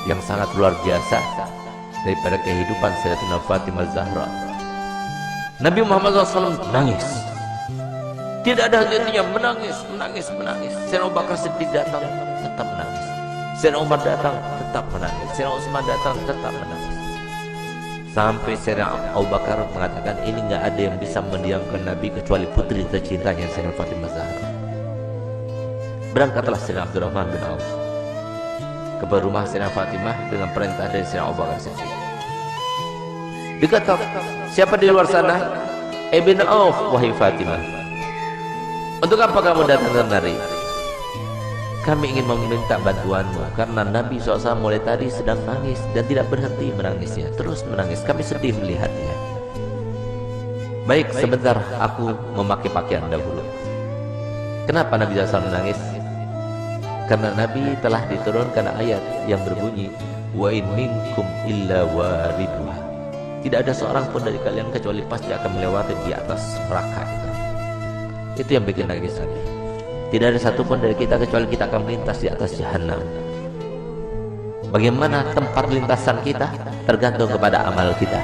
yang sangat luar biasa daripada kehidupan Sayyidatina Fatimah Zahra. Nabi Muhammad SAW menangis, tidak ada henti-hentinya, menangis. Sayyidina Abu Bakar Siddiq datang, tetap menangis. Sayyidina Umar datang, tetap menangis. Sayyidina Utsman datang, tetap menangis. Sampai Sayyidina Abu Bakar mengatakan, ini nggak ada yang bisa mendiamkan Nabi kecuali putri tercintanya Sayyidatina Fatimah Zahra. Berangkatlah Sayyidina Abdurrahman bin Auf ke rumah Sayyidatina Fatimah dengan perintah dari Sayyidina Abu Bakar Siddiq. Dikatakan, siapa di luar sana? Ibn Auf, wahai Fatimah. Untuk apa kamu datang kemari? Kami ingin meminta bantuanmu karena Nabi SAW mulai tadi sedang nangis dan tidak berhenti menangisnya, terus menangis. Kami sedih melihatnya. Baik, sebentar aku memakai pakaian dahulu. Kenapa Nabi SAW menangis? Karena Nabi telah diturunkan ayat yang berbunyi, wa in minkum illa wariduha. Tidak ada seorang pun dari kalian kecuali pasti akan melewati di atas neraka itu. Itu yang bikin nangis Nabi. Tidak ada satupun dari kita kecuali kita akan melintas di atas jahanam. Bagaimana tempat lintasan kita tergantung kepada amal kita.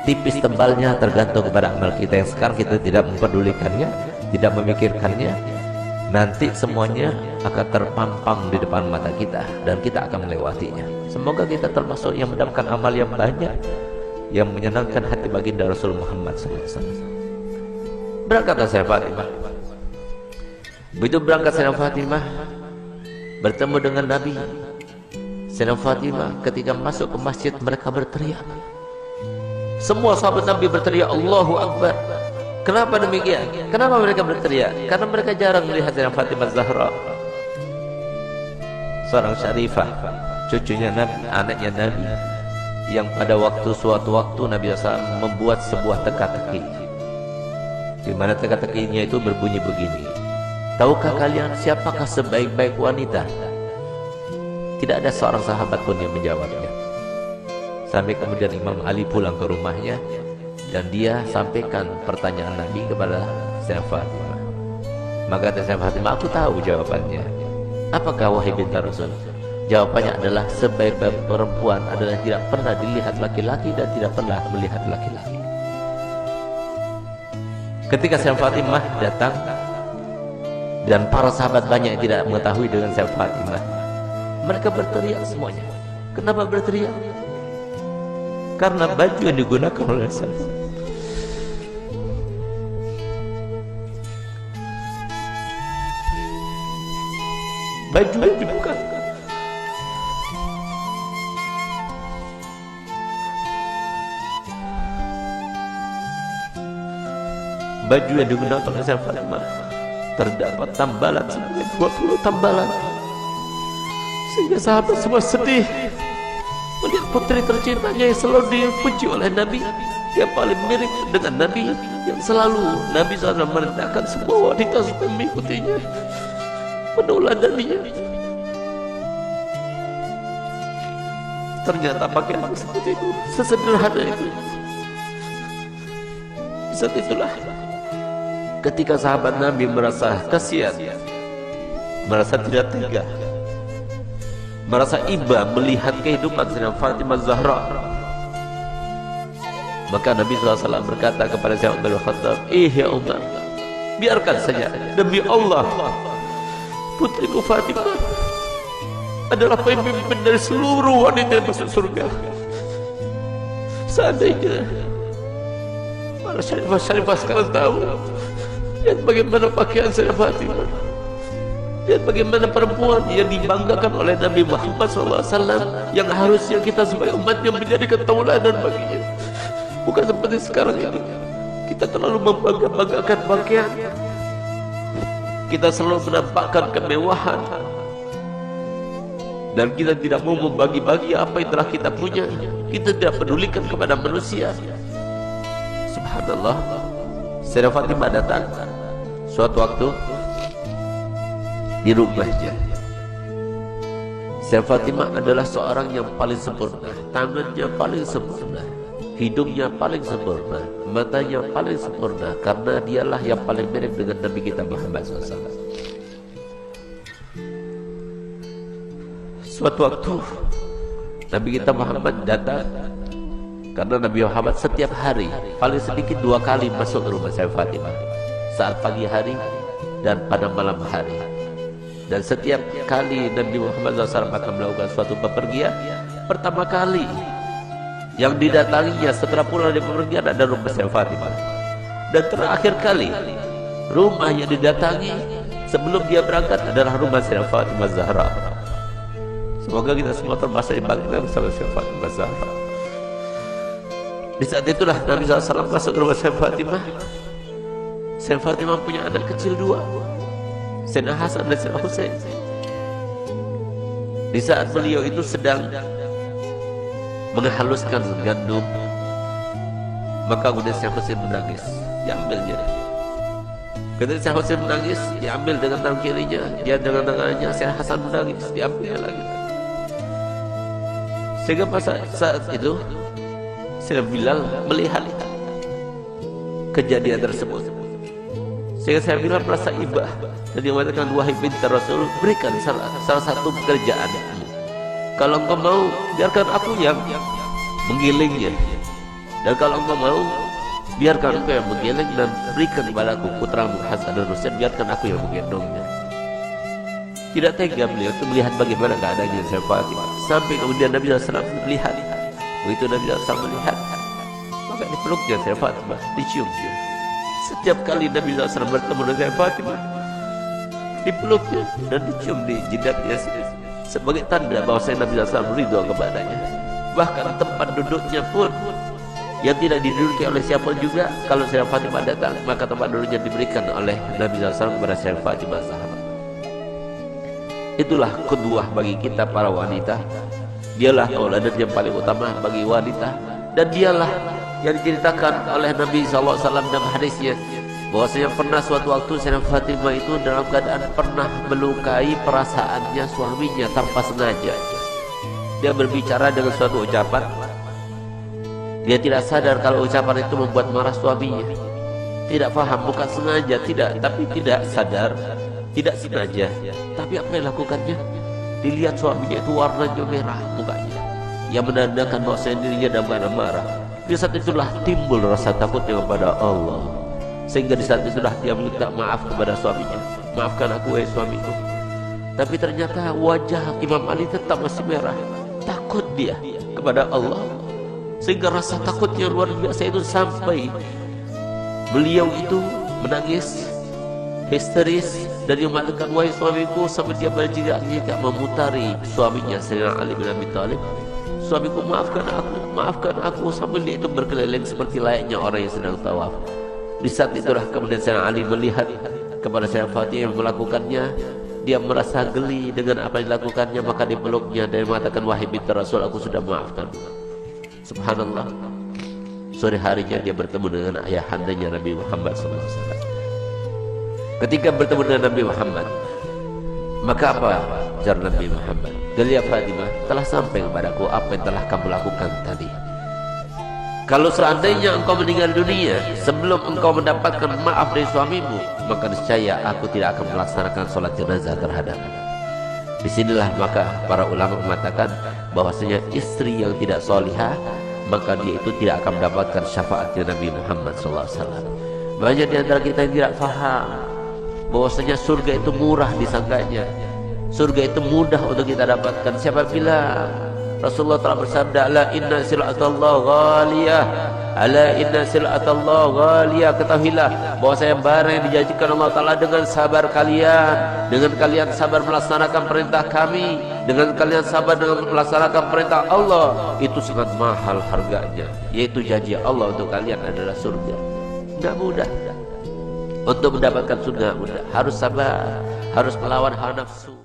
Tipis tebalnya tergantung kepada amal kita yang sekarang kita tidak memperdulikannya, tidak memikirkannya. Nanti semuanya akan terpampang di depan mata kita dan kita akan melewatinya. Semoga kita termasuk yang mendapatkan amal yang banyak, yang menyenangkan hati baginda Rasul Muhammad SAW. Berangkatlah Sayyidah Fatimah. Begitu berangkat Sayyidah Fatimah bertemu dengan Nabi. Sayyidah Fatimah ketika masuk ke masjid, mereka berteriak. Semua sahabat Nabi berteriak Allahu Akbar. Kenapa demikian? Kenapa mereka berteriak? Karena mereka jarang melihat Sayyidah Fatimah Zahra, seorang syarifah, cucunya Nabi, anaknya Nabi, yang pada suatu waktu Nabi SAW membuat sebuah teka-teki, di mana teka-tekinya itu berbunyi begini. Tahukah kalian siapakah sebaik-baik wanita? Tidak ada seorang sahabat pun yang menjawabnya. Sampai kemudian Imam Ali pulang ke rumahnya dan dia sampaikan pertanyaan Nabi kepada Sayyidah Fatimah. Maka Sayyidah Fatimah, aku tahu jawabannya. Apakah wahai binti Rasul? Jawabannya adalah sebaik-baik perempuan adalah tidak pernah dilihat laki-laki dan tidak pernah melihat laki-laki. Ketika Sayyidah Fatimah datang dan para sahabat banyak yang tidak mengetahui dengan Sayyidah Fatimah, mereka berteriak semuanya. Kenapa berteriak? Karena baju yang digunakan oleh Sayyidah, baju yang dibuka, baju yang digunakan oleh Sayyidah Fatimah terdapat tambalan sebanyak 20 tambalan, sehingga sahabat semua sedih melihat putri tercintanya yang selalu dipuji oleh Nabi, yang paling mirip dengan Nabi, yang selalu Nabi SAW merendahkan semua wanita supaya mengikutinya, meneladaninya. Ternyata pakaian seperti itu, sesederhana itu. Saat itulah ketika sahabat Nabi merasa kasihan, merasa tidak tega, merasa iba melihat kehidupan Sayyidah Fatimah Zahra, maka Nabi SAW berkata kepada Sayyidina Umar bin Khattab, ya Umar, biarkan saja, demi Allah putriku Fatimah adalah pemimpin dari seluruh wanita yang masuk surga. Seandainya para syarifah sekarang tahu, lihat bagaimana pakaian Sayyidah Fatimah, lihat bagaimana perempuan yang dibanggakan oleh Nabi Muhammad SAW, yang harusnya kita sebagai umatnya menjadikan tauladan baginya. Bukan seperti sekarang ini, kita terlalu membanggakan pakaian, kita selalu menampakkan kemewahan, dan kita tidak mau membagi-bagi apa yang telah kita punya. Kita tidak pedulikan kepada manusia. Subhanallah, Sayyidah Fatimah datang suatu waktu di rumahnya. Sayyidah Fatimah adalah seorang yang paling sempurna, tangannya paling sempurna, hidungnya paling sempurna, matanya paling sempurna, karena dialah yang paling mirip dengan Nabi kita Muhammad SAW. Suatu waktu Nabi kita Muhammad datang, karena Nabi Muhammad setiap hari paling sedikit 2 kali masuk ke rumah Sayyidah Fatimah, saat pagi hari dan pada malam hari. Dan setiap kali Nabi Muhammad SAW akan melakukan suatu bepergian, pertama kali yang didatanginya setelah pulang dari bepergian ada rumah Sayyidah Fatimah. Dan terakhir kali rumah yang didatangi sebelum dia berangkat adalah rumah Sayyidah Fatimah Zahra. Semoga kita semua termasuk dibangkitkan bersama Sayyidah Fatimah Zahra. Di saat itulah Nabi SAW masuk ke rumah Sayyidah Fatimah. Sayyidah Fatimah punya anak kecil 2, Sayyidina Hasan dan Sayyidina Husain. Di saat beliau itu sedang menghaluskan gandum, maka kemudian Sayyidina Husain menangis, diambilnya. Ketika Sayyidina Husain menangis, diambil dengan tangan kirinya, dia dengan tangannya. Sayyidina Hasan menangis, diambil lagi. Sehingga pada saat itu Sayyidina Bilal melihat kejadian tersebut, sehingga Sayyidina Bilal merasa iba dan dia mengatakan, wahai binti Rasul, berikan salah satu pekerjaan. Kalau engkau mau, biarkan aku yang menggilingnya, dan kalau engkau mau, biarkan engkau yang menggiling dan berikan kepadaku putramu Hasan dan Husain, biarkan aku yang menggendongnya. Tidak tega beliau itu melihat bagaimana keadaannya Sayyidah Fatimah, sampai kemudian Nabi SAW melihat. Begitu Nabi SAW melihat, maka dipeluknya Sayyidah Fatimah, dicium dia. Setiap kali Nabi SAW bertemu dengan Sayyidah Fatimah, dipeluknya dan dicium di jidatnya sebagai tanda bahwa Nabi SAW ridho kepadanya. Bahkan tempat duduknya pun yang tidak diduduki oleh siapa juga, kalau Sayyidah Fatimah datang, maka tempat duduknya diberikan oleh Nabi SAW kepada Sayyidah Fatimah Zahra. Itulah kedua bagi kita para wanita. Dialah tauladan yang paling utama bagi wanita, dan dialah yang diceritakan oleh Nabi SAW dalam hadisnya, bahwasanya pernah suatu waktu Sayyidah Fatimah itu dalam keadaan pernah melukai perasaannya suaminya tanpa sengaja. Dia berbicara dengan suatu ucapan, dia tidak sadar kalau ucapan itu membuat marah suaminya. Tidak paham, bukan sengaja, tidak, tapi tidak sadar, tidak sengaja. Tapi apa yang lakukannya? Dilihat suaminya itu warnanya merah mukanya, yang menandakan bahwa dirinya dalam keadaan marah. Di saat itulah timbul rasa takutnya kepada Allah, sehingga di saat itulah dia minta maaf kepada suaminya. Maafkan aku, wahai suamiku. Tapi ternyata wajah Imam Ali tetap masih merah. Takut dia kepada Allah, sehingga rasa takutnya luar biasa itu sampai beliau itu menangis histeris dan dia mengatakan, wahai suamiku, sampai dia berjigak-jigak memutari suaminya Sayyidina Ali bin Abi Thalib. Suamiku, maafkan aku, sambil dia itu berkeliling seperti layaknya orang yang sedang tawaf. Di saat itulah kemudian Sayyidina Ali melihat kepada Sayyidah Fatimah yang melakukannya. Dia merasa geli dengan apa yang dilakukannya, maka dipeluknya dan mengatakan, wahai binti Rasul, aku sudah maafkan. Subhanallah, sore harinya dia bertemu dengan ayahandanya Nabi Muhammad SAW. Ketika bertemu dengan Nabi Muhammad, maka apa ujar Nabi Muhammad? Ya Fatimah, telah sampai kepadaku apa yang telah kamu lakukan tadi. Kalau seandainya engkau meninggal dunia sebelum engkau mendapatkan maaf dari suamimu, maka niscaya aku tidak akan melaksanakan sholat jenazah terhadapmu. Disinilah maka para ulama mengatakan bahwasanya istri yang tidak solihah, maka dia itu tidak akan mendapatkan syafaatnya Nabi Muhammad SAW. Banyak di antara kita yang tidak faham bahwasanya surga itu murah disangkanya, surga itu mudah untuk kita dapatkan. Siapa bilang? Rasulullah telah bersabda, ala inna sil'atallah ghaliyah, ala inna sil'atallah ghaliyah. Ketahuilah bahwasanya barang yang dijanjikan Allah Ta'ala dengan sabar kalian, dengan kalian sabar melaksanakan perintah kami, dengan kalian sabar dengan melaksanakan perintah Allah, itu sangat mahal harganya, yaitu janji Allah untuk kalian adalah surga. Tidak mudah untuk mendapatkan surga, mudah. Harus sabar, harus melawan hawa nafsu.